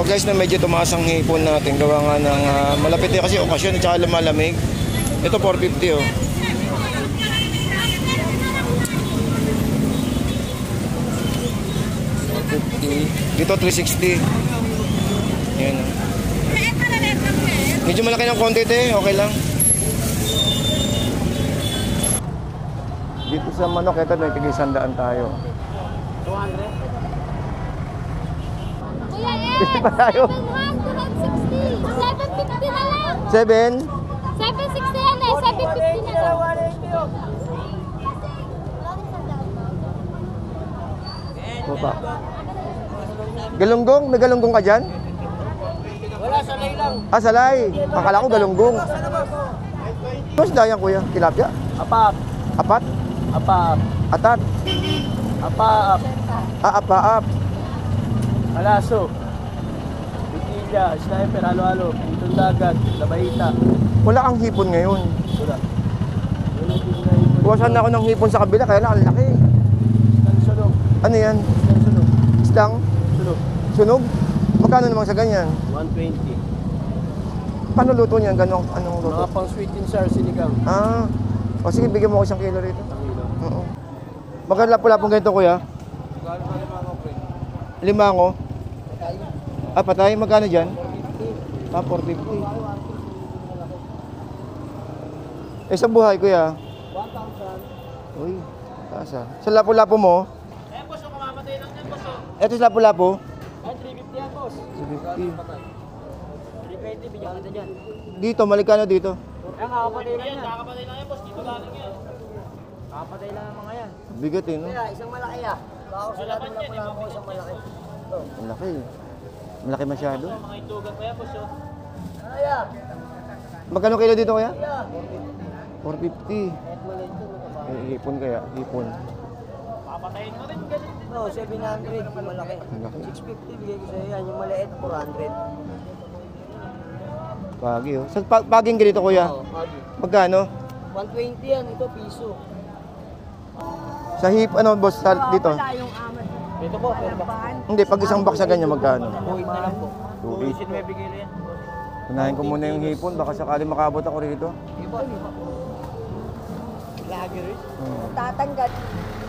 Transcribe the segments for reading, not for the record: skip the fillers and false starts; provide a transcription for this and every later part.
So guys, na medyo tumaas ang hipon natin. Gawa nga ng malapit na kasi okasyon at saka lumalamig. Ito 450 oh. Dito 360. Ayan oh. Medyo malaki ng konti eh, okay lang. Dito sa manok, ito may tig-100 tayo. 200? Kuya Dito pa tayo. 750 na lang. 7? 760 yan eh, 750 na lang. Baba. Galunggong? May galunggong ka dyan? Wala, salay lang. Ah, salay. Akala ko galunggong. Mas dayang kuya, tilapia? Apap. Apat? Apap. Atat? Apap. Ah, apaap. Alaso. Bitilya, sniper, halo-halo. Itong dagat, labayita. Wala kang hipon ngayon. Wala. Buwasan na ako ng hipon sa kabila, kaya lang ang laki. Isang sunog. Ano yan? Isang sunog. Isdang? Sunog. Sunog? Magkano naman sa ganyan? 120. Paano luto niyan? Anong luto? Mga pang sweet and sour sinigang. Ah. O sige, bigyan mo ako 1 kilo rito. Ang ilo. Oo. Magkano lapong ganito kuya? Magkano pa naman ako, pre? Limango? Ah, patay? Magkano dyan? Ah, 450. Eh, sa buhay kuya? 1,000. Uy, taas ah. Sa lapo-lapo mo? Eh, boss, kung kamamatay lang yan, boss. Eto sa lapo-lapo? Ay, 350 yan, boss. 350. 320, bigyan ka dyan. Dito, malikano dito? Ay, kakapatay lang yan. Kakapatay lang yan, boss. Dito galing yan. Kakapatay lang ang mga yan. Bigat eh, no? Kaya, isang malaki ah. Baka sila doon lang pala ako isang malaki. Ang laki. Malaki masyado. Mga itugan pa yan, boss. Kaya. Magkano kilo dito kaya? Kaya. 450. Eh, hipon kaya? Hipon. Papatayin mo rin, ganun. No, 700 yung malaki. Ang laki. 650 bigay ko sa'yo yan. Yung maliit, 400. Pagi oh. Sa paging ganito kuya? Oo, pagi. Magkano? 120 yan, ito piso. Sa hip, ano boss, dito? Ito po, pero baka. Hindi, pag isang box na ganyan, magkano? 2.8 na lang po. 2.8. 2.8 may bigay rin. Unahin ko muna yung hipon, baka sakali makabot ako rito. Iba. Lagi rin. Tatanggal.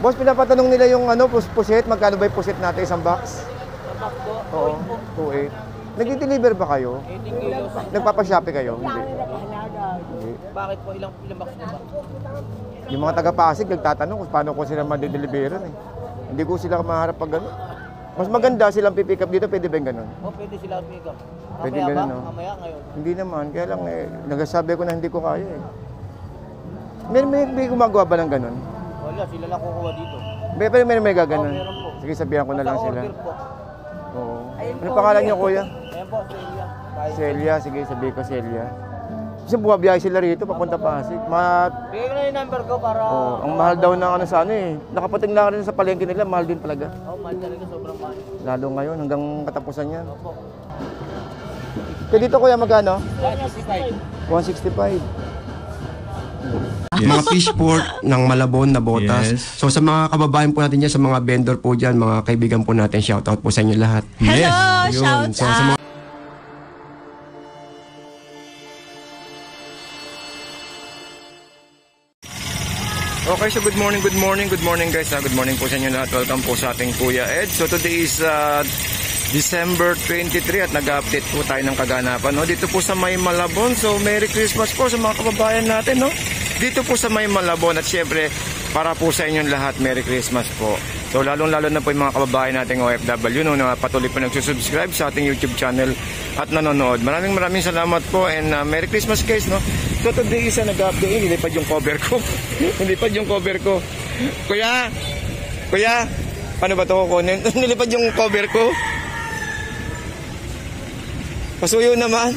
Boss, pinapatanong nila yung ano, puset, magkano ba yung puset natin, isang box? Sa box po, Oo, 2.8. Nag-deliver ba kayo? 18 kilos. Nagpapa-shopee kayo? Hindi. Hindi. Bakit po? Ilang box na ba? Yung mga taga-Pasig nagtatanong kung paano ko sila madideliveran eh. Hindi ko sila maharap pag gano'n. Mas maganda silang pipick up dito, pwede ba yung gano'n? Oh, pwede sila pick up. Pwede Mamaya ganun, ba? no? Mamaya ngayon. Hindi naman, kaya lang eh, nagsasabi ko na hindi ko kaya eh. May gumagawa ba ng gano'n? Wala, sila lang kukuha dito. Pero may gaganon. Oh, meron po. Sige, sabihan ko na lang Basta sila. order po. Oo. Ano pangalan niyo, kuya? Ayan po, Celia. Celia, sige, sabihin ko Celia. Kasi bumabiyahe sila rito, papunta Pasig. Bigay ko na yung number ko para... Ang mahal daw ng ano sa ano eh. Nakapating lang rin sa palengke nila, mahal din talaga. Oh, mahal talaga, sobrang mahal. Lalo ngayon, hanggang katapusan yan. Opo. Kaya dito kuya, magkano? 165. 165. Mga fish port ng Malabon na botas. Yes. So sa mga kababayan po natin dyan, sa mga vendor po dyan, mga kaibigan po natin, shoutout po sa inyo lahat. Yes. Yun. So, sa mga Okay, so good morning guys. Good morning po sa inyo lahat. Welcome po sa ating Kuya Ed. So today is December 23 at nag-update po tayo ng kaganapan, no? Dito po sa May Malabon. So Merry Christmas po sa mga kababayan natin, no? Dito po sa May Malabon at syempre para po sa inyong lahat, Merry Christmas po. So lalong-lalo na po yung mga kababayan nating OFW, no, na patuloy po nagsusubscribe sa ating YouTube channel at nanonood. Maraming salamat po and Merry Christmas guys, no? So today isa nag-update, nilipad yung cover ko. Nilipad yung cover ko. Kuya, paano ba ito kukunin? Nilipad yung cover ko. Pasuyo naman.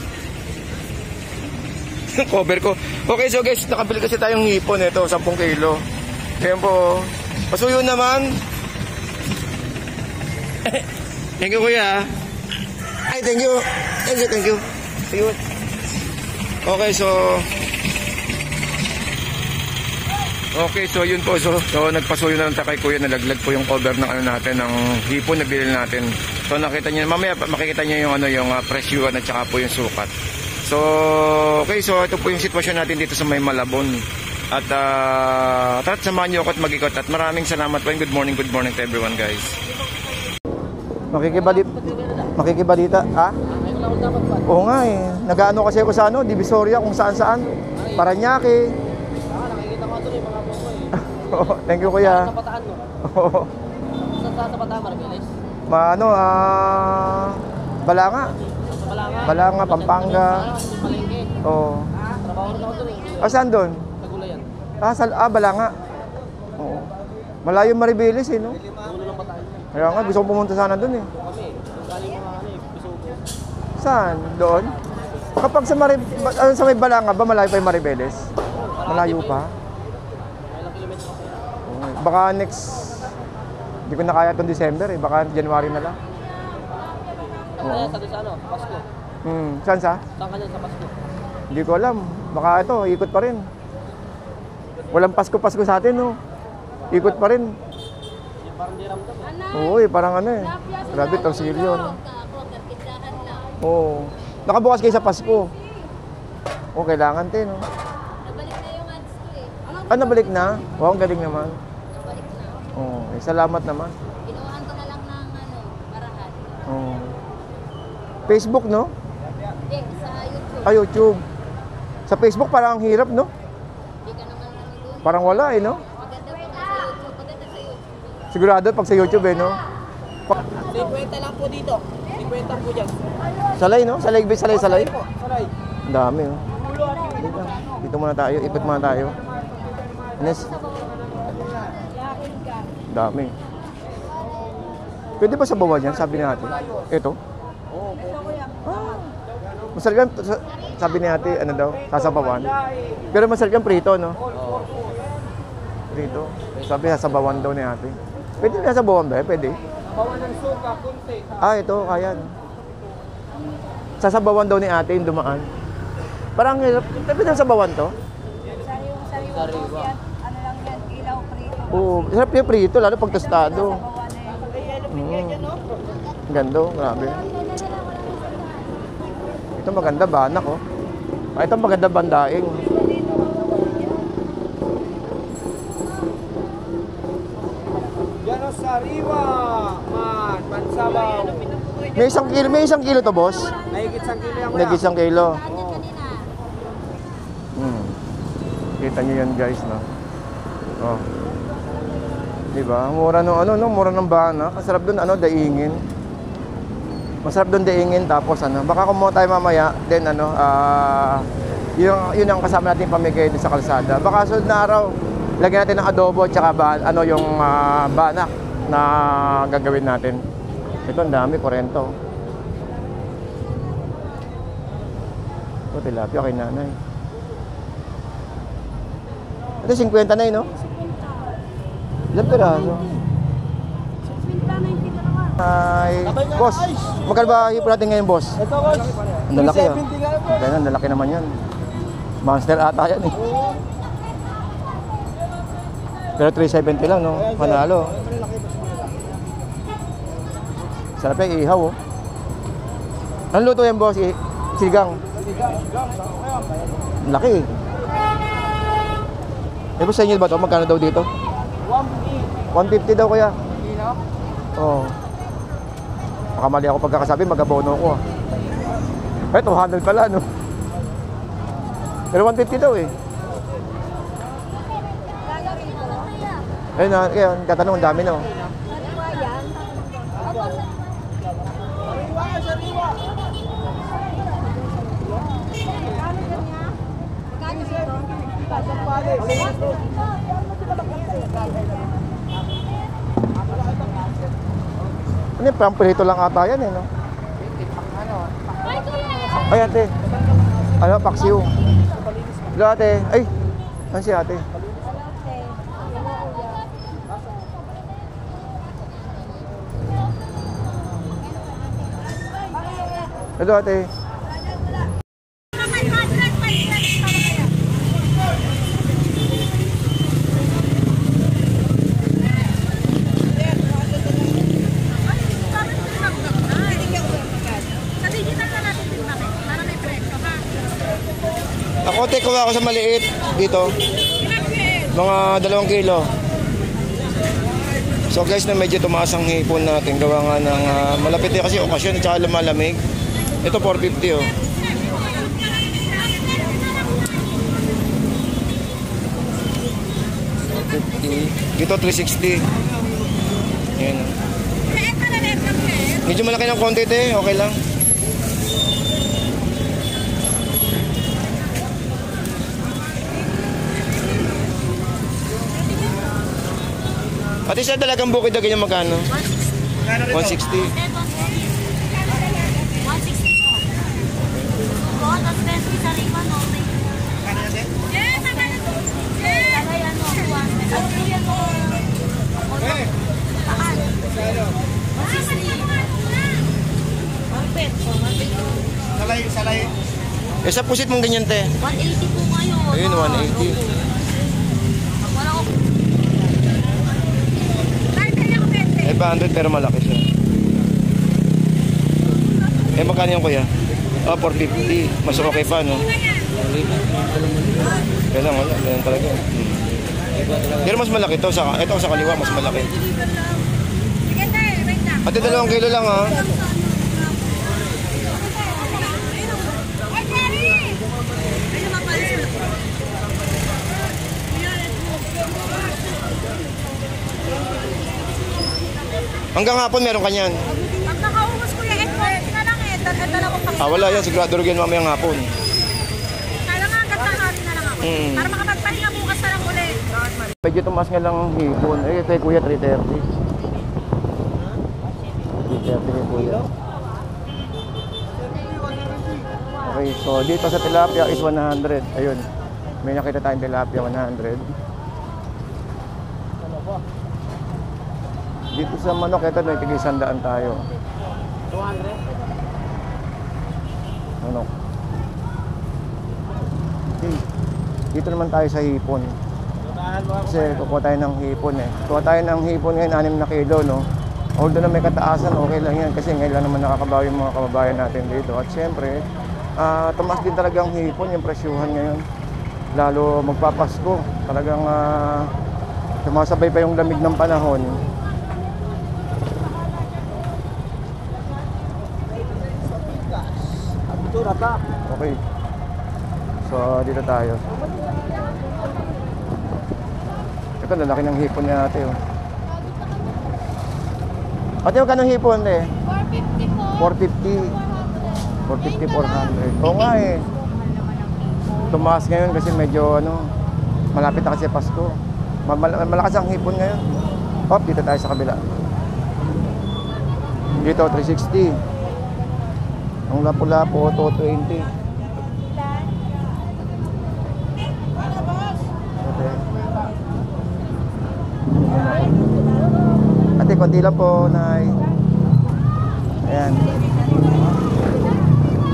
Cover ko. Okay, so guys, nakabili kasi tayong hipon ito, 10 kilo. Ayan po. Pasuyo naman. Thank you, kuya. Ay, thank you. Thank you. Okay, so Okay, so yun po. So nagpasuyo na lang tayo kay Kuya. Nalaglag po yung cover ng ano natin, ng hipon na bilhin natin. So nakita niyo, mamaya makikita niyo yung ano, yung presyuhan at saka po yung sukat. So okay, so ito po yung sitwasyon natin dito sa May Malabon. At tara, samahan niyo ako at mag-ikot. At maraming salamat po. Good morning to everyone, guys. Makikibadita, ha? Oo nga eh. Nag-ano kasi ako sa ano, Divisoria, kung saan-saan. Paranaque. Nakikita ko doon yung mga bobo eh. Thank you, Kuya. Sa Bataan, no? Oo. Sa Bataan, Maribeles? Balanga. Sa Balanga? Balanga, Pampanga. Sa Palengke. Oo. Trabaho rin ako doon eh. Saan doon? Tagulayan. Balanga. Oo. Malayo Maribeles eh, no? Dulo ng Bataan. Kaya nga, gusto ko pumunta sana doon eh. Kami, galing mga ano eh, Bisugo. Saan? Doon? Kapag sa may Balanga ba, malayo pa yung Maribeles? Malayo pa? Ilang kilometro ako. Okay. Baka next, hindi ko na kaya itong December eh. Baka January na lang. Kaya sa ano, Pasko. Saan sa? Saan ka dyan sa Pasko? Hindi ko alam. Baka ito, ikot pa rin. Walang Pasko sa atin, no? Ikot pa rin. Yung parang di ramdam eh. Oo eh, parang ano eh. Grabe, torsilyo, no? Oo. Nakabukas kayo sa Pasko. Oo, kailangan din, no? Nabalik na yung ads ko eh. Nabalik na? Wow, ang galing naman. Nabalik na. Oo, salamat naman. Inuuhan ko na lang ng parahan. Oo. Facebook, no? Hindi, sa YouTube. YouTube. Sa Facebook parang ang hirap, no? Hindi ka naman doon. Parang wala eh, no? Maganda po sa YouTube. Maganda sa YouTube. Sigurado pag sa YouTube eh, no? 50 lang po dito. 50 po dyan. Salay, no? Salay. Saray. Ang dami, oh. Dito muna tayo, ikot muna tayo. Ines. Dami. Pwede ba sa bawah yan, sabi ni ate? Ito? Masarap yan, sabi ni ate, ano daw, sasabawan. Pero masarap yan prito, no? Prito. Sabi sasabawan daw ni ate. Pwede ba sasabawan ba? Pwede. Bawa ng suka, kunti. Ito, kaya. Sasabawan daw ni ate yung dumaan. Parang hirap. Pwede na sabawan to? Sariwa. Ano lang yan, ilaw prito. Oo, sarap yung prito, lalo pag tostado. Ganda, grabe. Ito maganda, banak, oh. Ito maganda, bandaing. Yan o, sariwa. Mansabaw. May isang kilo to, boss? Mahigit 1 kilo yan. Nagis isang kilo. Kita nyo yan, guys, no? Oh. Diba? Mura nung mura ng banak. Masarap dun, daingin. Masarap dun daingin, tapos baka kumuha tayo mamaya, then yun ang kasama natin pamigay din sa kalsada. Baka sunod na araw, lagyan natin ng adobo, tsaka yung banak na gagawin natin. Ito, ang dami, 40. Ito, tilapia kay nanay. Ito, 50 na yun, no? 50. Ilang piraso? 50-90 na naman. Ay, boss, magkano ba hipo natin ngayon, boss? Ito, boss. Ang lalaki, ah. 370 nga, boss. Kaya ang lalaki naman yan. Monster ata yan, eh. Pero 370 lang, no? Manalo. Sarap yung ihaw, oh. Anong luto yan, boss? Sigang. Laki, eh. Boss, sa inyo ba ito? Magkano daw dito? 150 daw, kuya. Oo. Makamali ako pagkakasabi, mag-abono ko, ah. Eh, 200 pala, no? Pero 150 daw, eh. Ayun, katanong, ang dami, no? Sariwa yan. Sariwa. Ano yung pamprito lang ata yan, eh, no? Ay, ate. Ano, paksiw. Hello, ate. Ay, saan si ate? Hello, ate. kuha ako sa maliit dito. Mga 2 kilo. So guys, na medyo tumaas ang hipon natin. Gawa nga ng malapit kasi okasyon at saka lumalamig. Ito 450 oh. Dito 360. Ayan. Medyo malaki ng konti ito eh. Okay lang. Pati sa dalagang bukid na ganyan magkano? 160. 160 po. Po, tapos 20 sa ribbon, okay. Tagay ano, 1. Ano yan mo? Saan? 160. Marpet. Salay. Eh sa pusit mong ganyan te? 180 po ngayon. Ayun, 180. Wala ko. Eh 500 pero malaki siya. Eh magkano yung kuya? 450. Mas okay pa no? Kaya lang wala. Ganyan talaga. Pero mas malaki ito. Ito sa kaliwa mas malaki. Ate 2 kilo lang ha. Hanggang hapon meron kanyan. Pag nakaubos ko yung effort na lang eh. Dala ko pang Wala yan. Sigurado rin mamayang hapon. kaya nga hanggang tanghali na lang ako. Para makapagpahinga bukas na lang ulit. Medyo tumaas nga lang ang hipon. Eh, kay kuya 330. 330 kay kuya. Okay, so dito sa tilapia is 100. Ayun. May nakita tayong tilapia 100. Dito sa manok, ito may tigil 100 tayo. 200. Manok. Okay. Dito naman tayo sa hipon. Kasi kukuha tayo ng hipon eh. Kukuha tayo ng hipon ngayon, 6 na kilo, no? Although na may kataasan, okay lang yan. Kasi ngayon lang naman nakakabawi yung mga kababayan natin dito. At syempre, tumaas din talagang hipon yung presyuhan ngayon. Lalo magpapasko. Talagang sumasabay pa yung lamig ng panahon. Okay. So, dito tayo. Ito, lalaki ng hipon niya natin. Oh. Ate, magkano hipon eh? 450 po. 450, 400. Oo nga eh. Tumaas ngayon kasi medyo malapit na kasi Pasko. Malakas ang hipon ngayon. Hop, dito tayo sa kabila. Dito, 360. Ang lapu-lapo, 220. Ate, konti lang po, Nay. Ayan.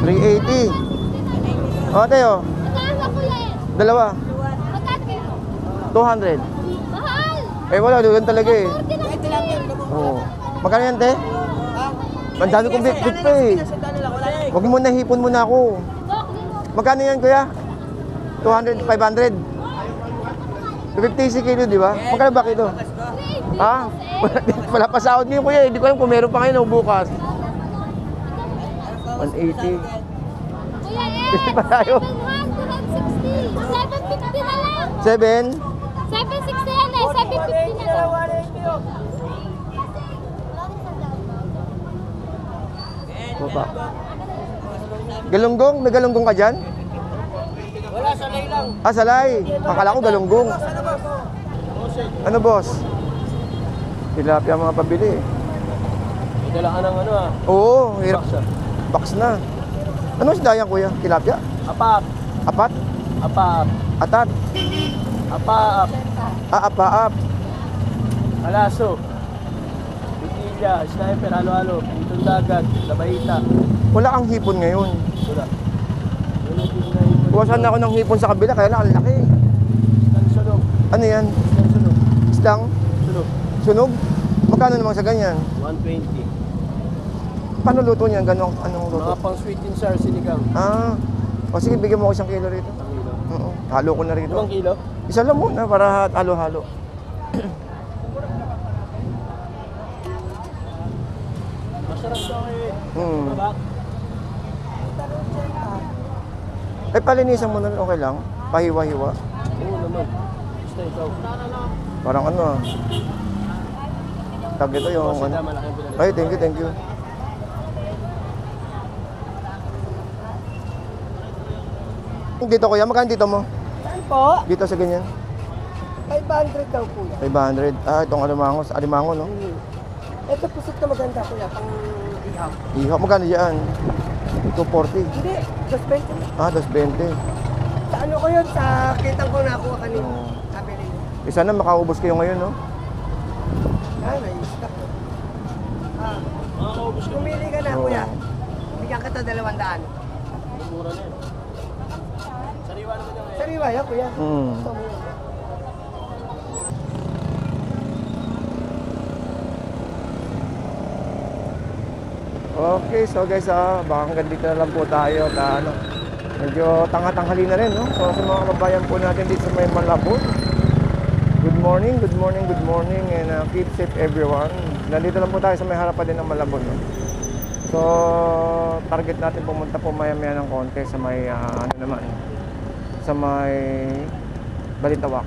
380. O, ate, o. Dalawa. 200. Eh, wala. Doon talaga eh. Oo. Magkano yan, te? Ang dami kong bit pa eh. Huwag mo na, hipon muna ako. Magkano yan, kuya? 200, 500? 250 si kilo, di ba? Magkano ba kilo? Ha? Wala pa sahod niyo, kuya. Hindi ko alam kung meron pa ngayon o bukas. 180. Kuya, Hindi pa tayo. 760. 750 na lang. 7? 760 yan eh. 750 na lang. Baba. Galunggong? May galunggong ka dyan? Wala, salay lang. Salay. Akala ko galunggong. Ano, boss? Tilapia mga pabili. Dala ka ng Oo, hirap. Box na. Ano isda yan, kuya? Tilapia? Apap. Apat? Apap. Atat? Apap. Apaap. Alaso. Bitilya. Sniper. Halo-halo. Itong dagat. Labaita. Wala kang hipon ngayon. Wala. Kuwasan na ako ng hipon sa kabila, kaya lang ang laki. Isang sunog. Ano yan? Isang sunog. Isdang? Sunog. Sunog? Magkano naman sa ganyan? 120. Paano luto niyan? Anong luto? Mga pang sweet and sour sinigang. O sige, bigyan mo ako 1 kilo rito. Ang ilo. Oo. Halo ko na rito. 5 kilo? Isa lang muna para halo-halo. Masarap to eh. Hmm. Eh, palinisan mo na rin, okay lang. Pahiwa-hiwa. Oo naman. Gusto ikaw. Parang ano ah. Tag ito yung Kasi ano. na malaking pinalik. Ay, thank you, thank you. Dito kuya, magkano dito mo? Saan po? Dito sa ganyan? 500 daw kuya. 500. Ah, itong alimango, no? Ito pusot na maganda kuya, pang ihaw. Ihaw, magkano yan? 240. Hindi, 220. Ah, 220. Sa ano ko yun, sa kitang ko nakuha kanina. Sabi nila. Isa na makaubos kayo ngayon, no? Ah, nai-stock. Ah, Makakaubos ka. pumili ka na Oo. kuya. Bigyan kita 200. Mura na yan. Sariwa naman yan eh. Sariwa yan kuya. Hmm. Gusto mo yun. Okay, so guys, baka hanggang dito na lang po tayo. Medyo tanga-tanghali na rin, no? So sa mga kababayan po natin dito sa may Malabon. Good morning, good morning, good morning, and keep safe everyone. Nandito lang po tayo sa may harapan din ng Malabon, no? So, target natin pumunta po maya-maya ng konti sa may, ano naman, sa may Balintawak.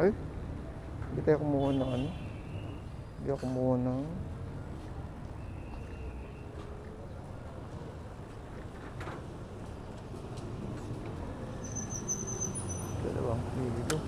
Ay, hindi tayo kumuha ng ano? Hindi ako kumuha ng... Dalawang kilo.